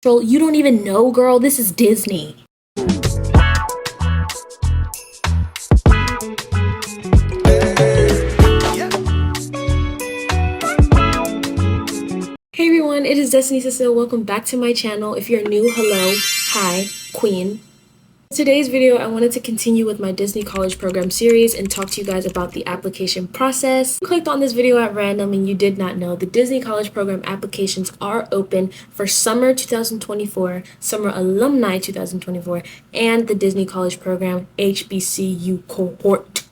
You don't even know, girl. This is Disney. Hey everyone, it is Destiny Cecile. Welcome back to my channel. If you're new, hello, hi, queen. In today's video, I wanted to continue with my Disney College Program series and talk to you guys about the application process. If you clicked on this video at random and you did not know, the Disney College Program applications are open for summer 2024, summer alumni 2024, and the Disney College Program HBCU cohort.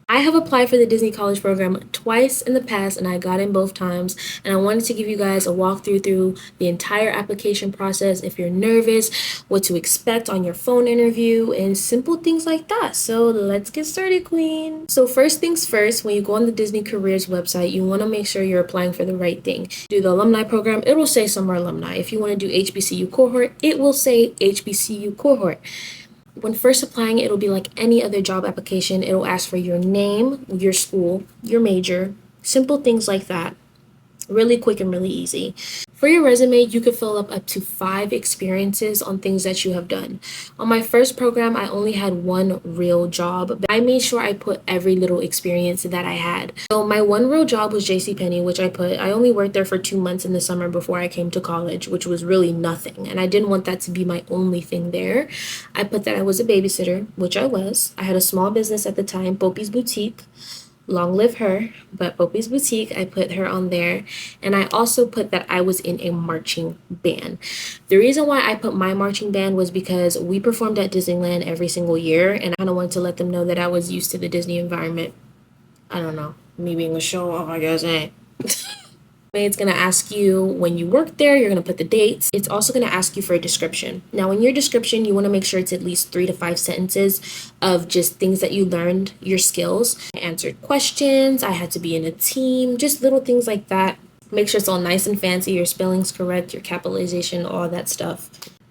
I have applied for the Disney College Program twice in the past and I got in both times, and I wanted to give you guys a walkthrough through the entire application process if you're nervous, what to expect on your phone interview, and simple things like that. So let's get started, queen. So first things first, when you go on the Disney Careers website, you want to make sure you're applying for the right thing. Do the alumni program, it will say summer alumni. If you want to do HBCU cohort, it will say HBCU cohort. When first applying, it'll be like any other job application. It'll ask for your name, your school, your major, simple things like that. Really quick and really easy. For your resume, you could fill up to 5 experiences on things that you have done. On my first program, I only had one real job, but I made sure I put every little experience that I had. So my one real job was JCPenney, which I only worked there for 2 months in the summer before I came to college, which was really nothing. And I didn't want that to be my only thing there. I put that I was a babysitter, which I was. I had a small business at the time, Poppy's Boutique. Long live her, but Poppy's Boutique, I put her on there. And I also put that I was in a marching band. The reason why I put my marching band was because we performed at Disneyland every single year, and I kind of wanted to let them know that I was used to the Disney environment. I don't know, me being a show off, I guess, It's going to ask you when you work there, you're going to put the dates. It's also going to ask you for a description. Now, in your description, you want to make sure it's at least 3 to 5 sentences of just things that you learned, your skills. I answered questions, I had to be in a team, just little things like that. Make sure it's all nice and fancy, your spelling's correct, your capitalization, all that stuff.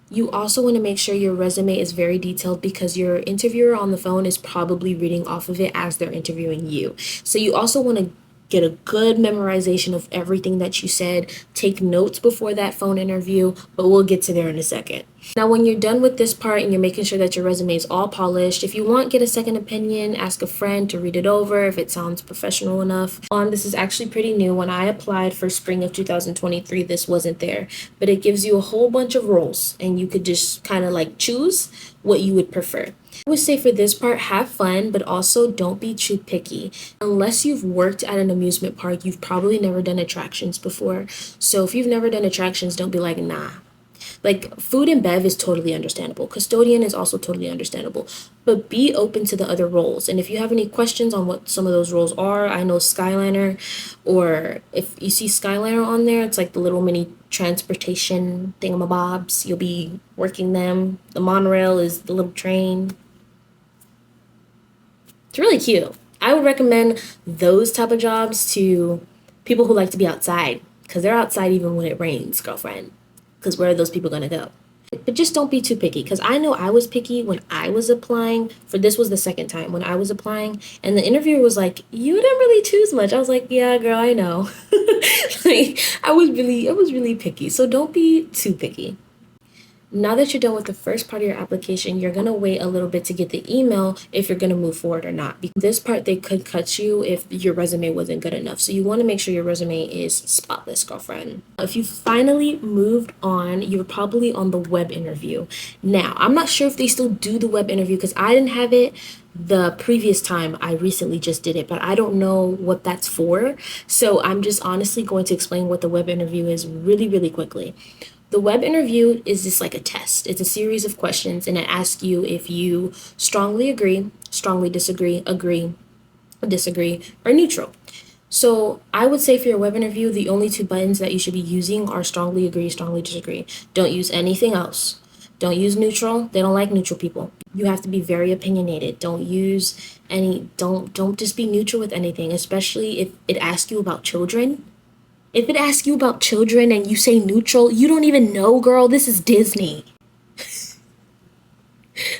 You also want to make sure your resume is very detailed because your interviewer on the phone is probably reading off of it as they're interviewing you. So you also want to get a good memorization of everything that you said. Take notes before that phone interview, but we'll get to there in a second. Now, when you're done with this part and you're making sure that your resume is all polished, if you want, get a second opinion, ask a friend to read it over if it sounds professional enough. This is actually pretty new. When I applied for spring of 2023, this wasn't there, but it gives you a whole bunch of roles and you could just kind of like choose what you would prefer. I would say for this part, have fun, but also don't be too picky. Unless you've worked at an amusement park, you've probably never done attractions before. So if you've never done attractions, don't be like, nah. Like, food and bev is totally understandable. Custodian is also totally understandable. But be open to the other roles. And if you have any questions on what some of those roles are, I know Skyliner, or if you see Skyliner on there, it's like the little mini transportation thingamabobs. You'll be working them. The monorail is the little train. It's really cute. I would recommend those type of jobs to people who like to be outside, because they're outside even when it rains, girlfriend. Because where are those people going to go? But just don't be too picky, because I know I was picky when I was applying. This was the second time when I was applying, and the interviewer was like, you didn't really choose much. I was like, yeah, girl, I know. Like, I was really picky. So don't be too picky. Now that you're done with the first part of your application, you're going to wait a little bit to get the email if you're going to move forward or not. Because this part, they could cut you if your resume wasn't good enough. So you want to make sure your resume is spotless, girlfriend. If you finally moved on, you're probably on the web interview. Now, I'm not sure if they still do the web interview because I didn't have it the previous time. I recently just did it, but I don't know what that's for. So I'm just honestly going to explain what the web interview is really quickly. The web interview is just like a test. It's a series of questions, and it asks you if you strongly agree, strongly disagree, agree, disagree, or neutral. So I would say for your web interview, the only 2 buttons that you should be using are strongly agree, strongly disagree. Don't use anything else. Don't use neutral. They don't like neutral people. You have to be very opinionated. Don't just be neutral with anything, especially if it asks you about children. If it asks you about children and you say neutral, you don't even know, girl. This is Disney.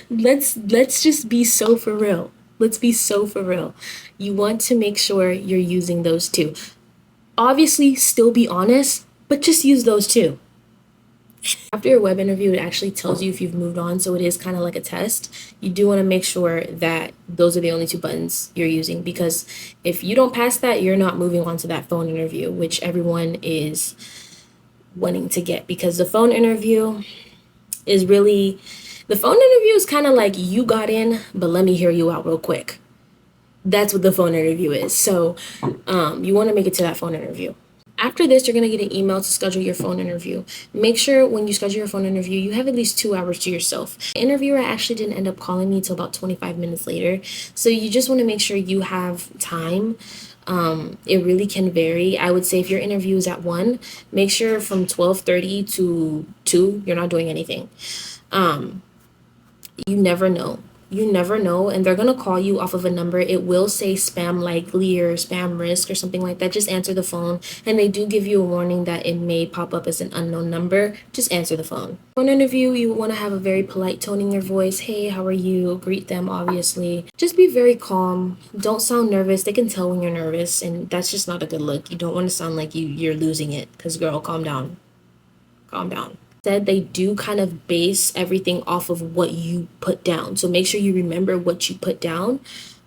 Let's just be so for real. Let's be so for real. You want to make sure you're using those 2. Obviously, still be honest, but just use those too. After your web interview, it actually tells you if you've moved on, so it is kind of like a test. You do want to make sure that those are the only two buttons you're using, because if you don't pass that, you're not moving on to that phone interview, which everyone is wanting to get, because the phone interview is really, the phone interview is kind of like, you got in, but let me hear you out real quick. That's what the phone interview is. So you want to make it to that phone interview. After this, you're going to get an email to schedule your phone interview. Make sure when you schedule your phone interview, you have at least 2 hours to yourself. The interviewer actually didn't end up calling me until about 25 minutes later. So you just want to make sure you have time. It really can vary. I would say if your interview is at 1, make sure from 12:30 to 2, you're not doing anything. You never know. You never know, and they're gonna call you off of a number. It will say spam likely or spam risk or something like that. Just answer the phone, and they do give you a warning that it may pop up as an unknown number. Just answer the phone. Phone interview, you want to have a very polite tone in your voice. Hey, how are you? Greet them, obviously. Just be very calm. Don't sound nervous. They can tell when you're nervous, and that's just not a good look. You don't want to sound like you're losing it, because girl, calm down. Calm down. Said they do kind of base everything off of what you put down. So make sure you remember what you put down,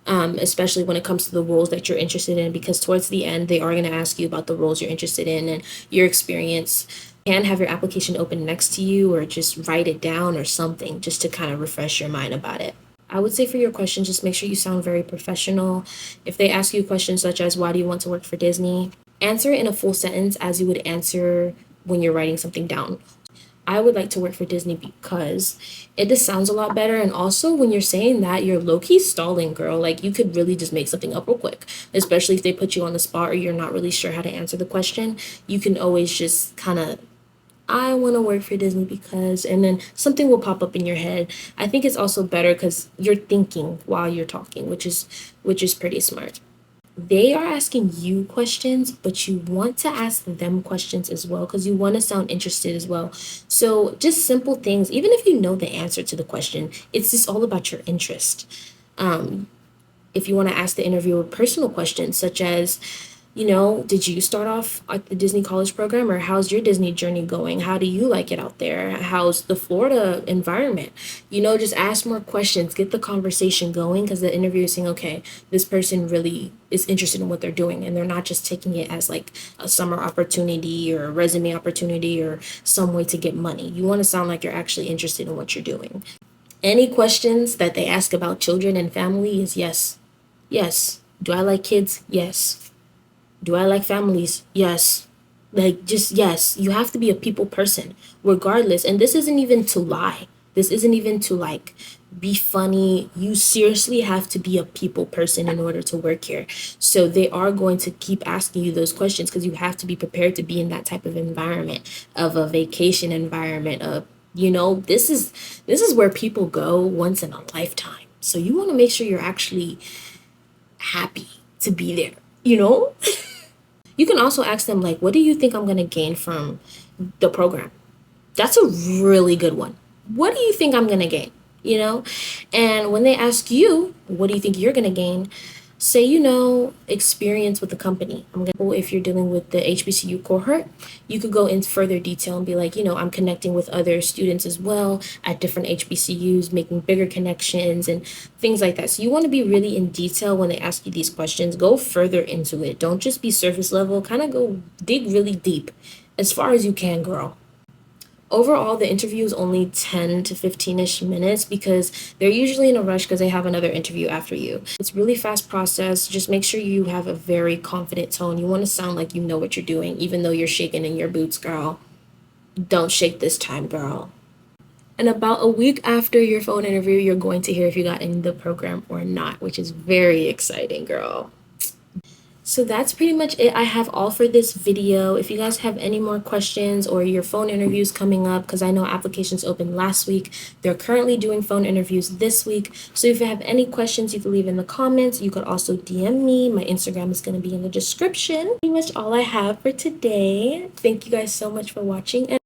especially when it comes to the roles that you're interested in, because towards the end, they are going to ask you about the roles you're interested in and your experience. You can have your application open next to you, or just write it down or something, just to kind of refresh your mind about it. I would say for your questions, just make sure you sound very professional. If they ask you questions such as, why do you want to work for Disney? Answer it in a full sentence as you would answer when you're writing something down. I would like to work for Disney because it just sounds a lot better. And also, when you're saying that, you're low-key stalling, girl. Like, you could really just make something up real quick, especially if they put you on the spot or you're not really sure how to answer the question. You can always just kind of, I want to work for Disney because, and then something will pop up in your head. I think it's also better because you're thinking while you're talking, which is pretty smart. They are asking you questions, but you want to ask them questions as well, because you want to sound interested as well. So just simple things, even if you know the answer to the question, it's just all about your interest. If you want to ask the interviewer personal questions, such as, did you start off at the Disney College program, or how's your Disney journey going? How do you like it out there? How's the Florida environment? Just ask more questions, get the conversation going, because the interviewer is saying, okay, this person really is interested in what they're doing, and they're not just taking it as like a summer opportunity or a resume opportunity or some way to get money. You want to sound like you're actually interested in what you're doing. Any questions that they ask about children and family is yes. Yes. Do I like kids? Yes. Do I like families? Yes. Like, just yes. You have to be a people person, regardless. And this isn't even to lie. This isn't even to like be funny. You seriously have to be a people person in order to work here. So they are going to keep asking you those questions, because you have to be prepared to be in that type of environment, of a vacation environment, of this is where people go once in a lifetime. So you want to make sure you're actually happy to be there, You can also ask them, like, what do you think I'm going to gain from the program? That's a really good one. What do you think I'm going to gain? And when they ask you, what do you think you're going to gain? Say, experience with the company. If you're dealing with the HBCU cohort, you could go into further detail and be like, I'm connecting with other students as well at different HBCUs, making bigger connections and things like that. So you want to be really in detail when they ask you these questions. Go further into it. Don't just be surface level. Kind of go dig really deep as far as you can, girl. Overall, the interview is only 10 to 15-ish minutes, because they're usually in a rush because they have another interview after you. It's really fast process. Just make sure you have a very confident tone. You want to sound like you know what you're doing, even though you're shaking in your boots, girl. Don't shake this time, girl. And about a week after your phone interview, you're going to hear if you got in the program or not, which is very exciting, girl. So that's pretty much it. I have all for this video. If you guys have any more questions, or your phone interviews coming up, because I know applications opened last week, they're currently doing phone interviews this week. So if you have any questions, you can leave in the comments. You could also DM me. My Instagram is going to be in the description. Pretty much all I have for today. Thank you guys so much for watching. And